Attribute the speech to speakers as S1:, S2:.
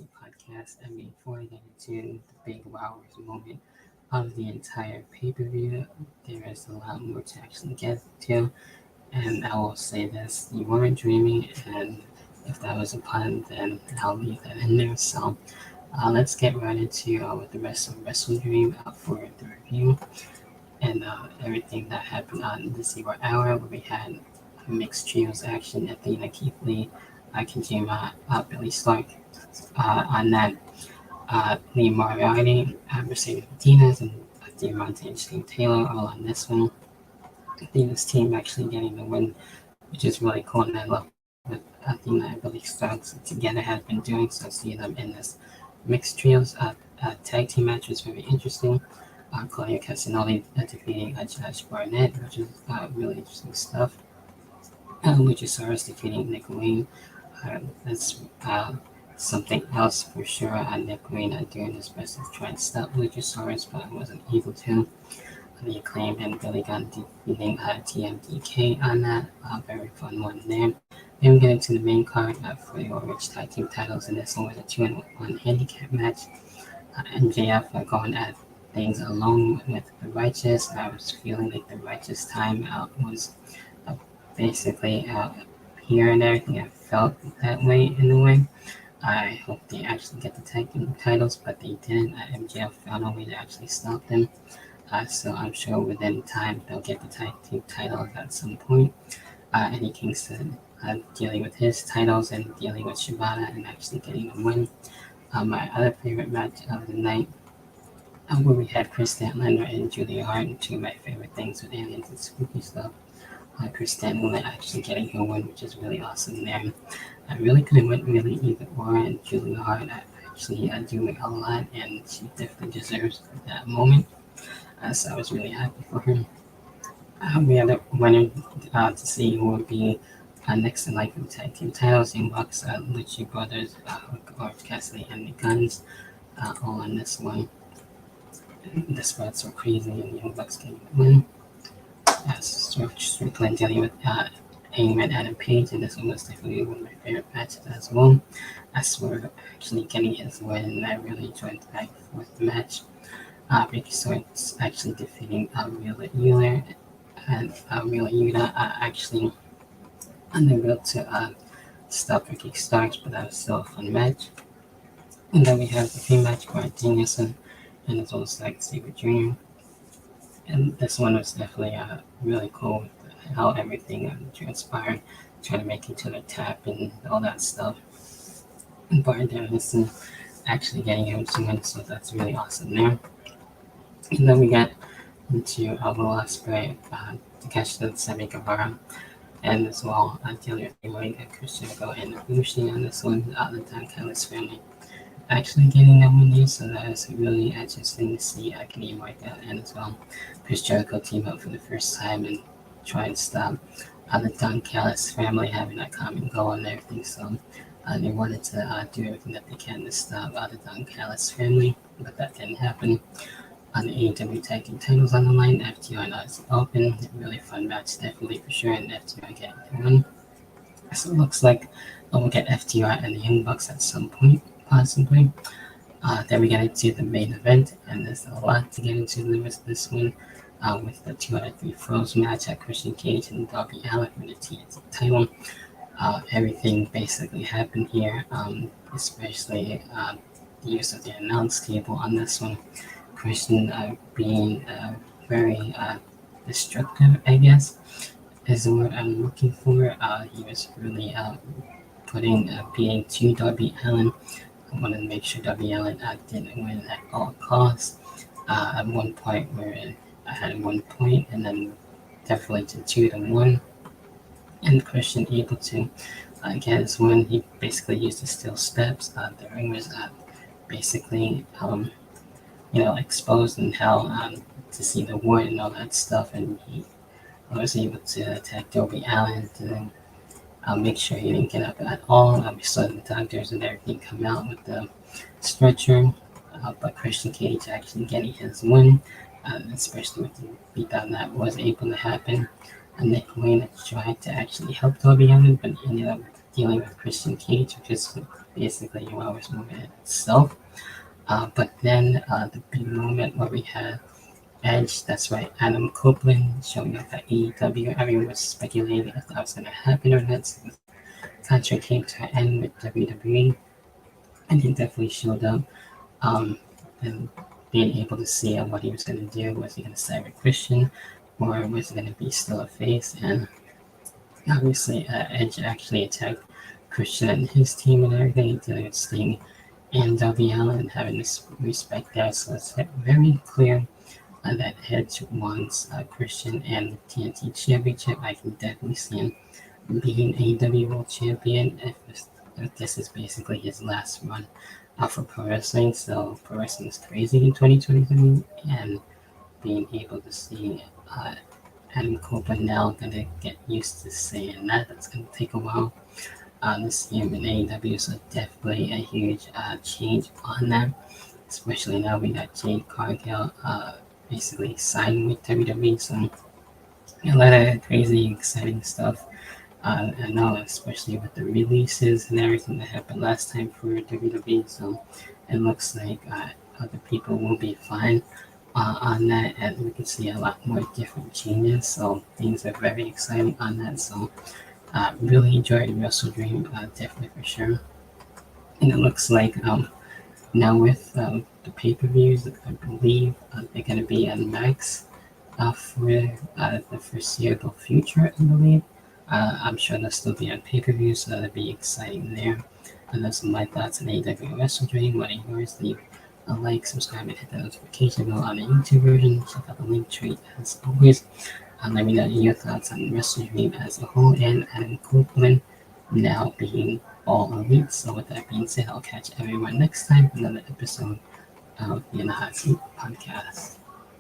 S1: Wrestling Podcast. And before I get into the big wowers moment of the entire pay-per-view, there is a lot more to actually get to. And I will say this, you weren't dreaming, and if that was a pun, then I'll leave that in there. So let's get right into with the rest of WrestleDream for the review and everything that happened on the 0 hour, where we had mixed trios action. Athena, Keith Lee, Kojima, Billy Stark on that. Lee Moriarty, Mercedes Martinez, and Diamante and Steve Taylor all on this one. Athena's team actually getting the win, which is really cool, and I love what Athena and Billy Stark together have been doing. So seeing them in this mixed trios tag team match was very interesting. Claudia Castagnoli defeating Josh Barnett, which is really interesting stuff. Luchasaurus defeating Nick Wayne. That's something else for sure. Nick Wayne doing his best to try and stop Luchasaurus, but wasn't able to. The Acclaim and Billy Gunn defeating TMDK on that. Very fun one there. Then we get into the main card for the Orange Tag Team titles, and this one was a 2-1 handicap match. MJF going at things alone with the Righteous. I was feeling like the Righteous time was basically here and everything. I felt that way in a way. I hope they actually get the tag team titles, but they didn't. MJF found a way to actually stop them. So I'm sure within time they'll get the tag team titles at some point. Eddie Kingston dealing with his titles and dealing with Shibata and actually getting the win. My other favorite match of the night, where we had Chris Statlander and Julia Hart, two of my favorite things with aliens and spooky stuff. Chris Statlander actually getting her win, which is really awesome there. I really could have went really either or, and Julia Hart actually doing a lot, and she definitely deserves that moment. So I was really happy for her. We had a winner to see who would be next in line for the tag team titles. Young Bucks, Lucha Brothers, Orange Cassidy, and the Guns all on this one. The spots were crazy, and Young Bucks getting the win. Strickland dealing with Hangman Adam Page, and this one was definitely one of my favorite matches as well. Swerve actually getting his win, and I really enjoyed the back and forth match. Ricky Starks actually defeating Wheeler Yuta, and Wheeler Yuta actually unable to stop Ricky Starks, but that was still a fun match. And then we have the pre-match Brian Danielson and his old like Saber Dream. And this one was definitely really cool with how everything transpired, trying to make each other tap and all that stuff. And Brian Danielson actually getting him to win, so that's really awesome there. And then we got into Will Ospreay to catch the Sammy Guevara, and as well dealing with Imoy and Christian Go and Ibushi on this one, the Don Callis family actually getting that win here, so that is really interesting to see Kenny Omega and as well Chris Jericho team up for the first time and try and stop the Don Callis family having that common goal and everything. So they wanted to do everything that they can to stop the Don Callis family, but that didn't happen. On the AEW Tag Team titles on the line, FTR and Odyssey Open. Really fun match, definitely for sure, and FTR getting the win. So it looks like we'll get FTR and the Young Bucks at some point, possibly. Then we get into the main event, and there's a lot to get into the rest of this one. With the 2 out of 3 Falls match at Christian Cage and Darby Allin for the TNT title. Everything basically happened here, especially the use of the announce table on this one. Christian being very destructive, I guess, is the word I'm looking for. He was really beating to Darby Allin. I wanted to make sure Darby Allin didn't win at all costs. At one point where I had 1 point, and then definitely to 2-1. And Christian able to get his win. He basically used the steel steps. The ring was basically exposed and how to see the wood and all that stuff, and he was able to attack Darby Allin to make sure he didn't get up at all. We saw the doctors and everything come out with the stretcher, but Christian Cage actually getting his win, especially with the beatdown that was able to happen. Nick Wayne tried to actually help Darby Allin, but he ended up dealing with Christian Cage, which is basically a Wowers moment in itself. But then the big moment where we had Edge, that's right, Adam Copeland showing up at AEW. Everyone was speculating if that was going to happen or not. So the contract came to an end with WWE, and he definitely showed up. And being able to see what he was going to do. Was he going to side with Christian, or was he going to be still a face? And obviously, Edge actually attacked Christian and his team and everything, dealing with Sting and Darby Allin and having this respect there. So it's very clear that Edge wants Christian and the TNT Championship. I can definitely see him being AEW World Champion if this is basically his last run for pro wrestling. So pro wrestling is crazy in 2023, and being able to see Adam Copeland now gonna get used to saying that. That's gonna take a while. This year in AEW, so definitely a huge change on that. Especially now we got Jade Cargill basically signed with WWE, so a lot of crazy, exciting stuff. And now, especially with the releases and everything that happened last time for WWE, so it looks like other people will be fine on that, and we can see a lot more different changes. So things are very exciting on that. So really enjoyed WrestleDream, definitely for sure. And it looks like now with the pay-per-views, I believe they're going to be on Max for the foreseeable future, I believe. I'm sure they'll still be on pay-per-view, so that'll be exciting there. And those are my thoughts on AEW WrestleDream. What are yours? Leave a like, subscribe, and hit the notification bell on the YouTube version. Check out the link tree as always. Let me know your thoughts on WrestleDream as a whole and Adam Copeland now being all elite. So with that being said, I'll catch everyone next time for another episode of the In the Hot Seat podcast.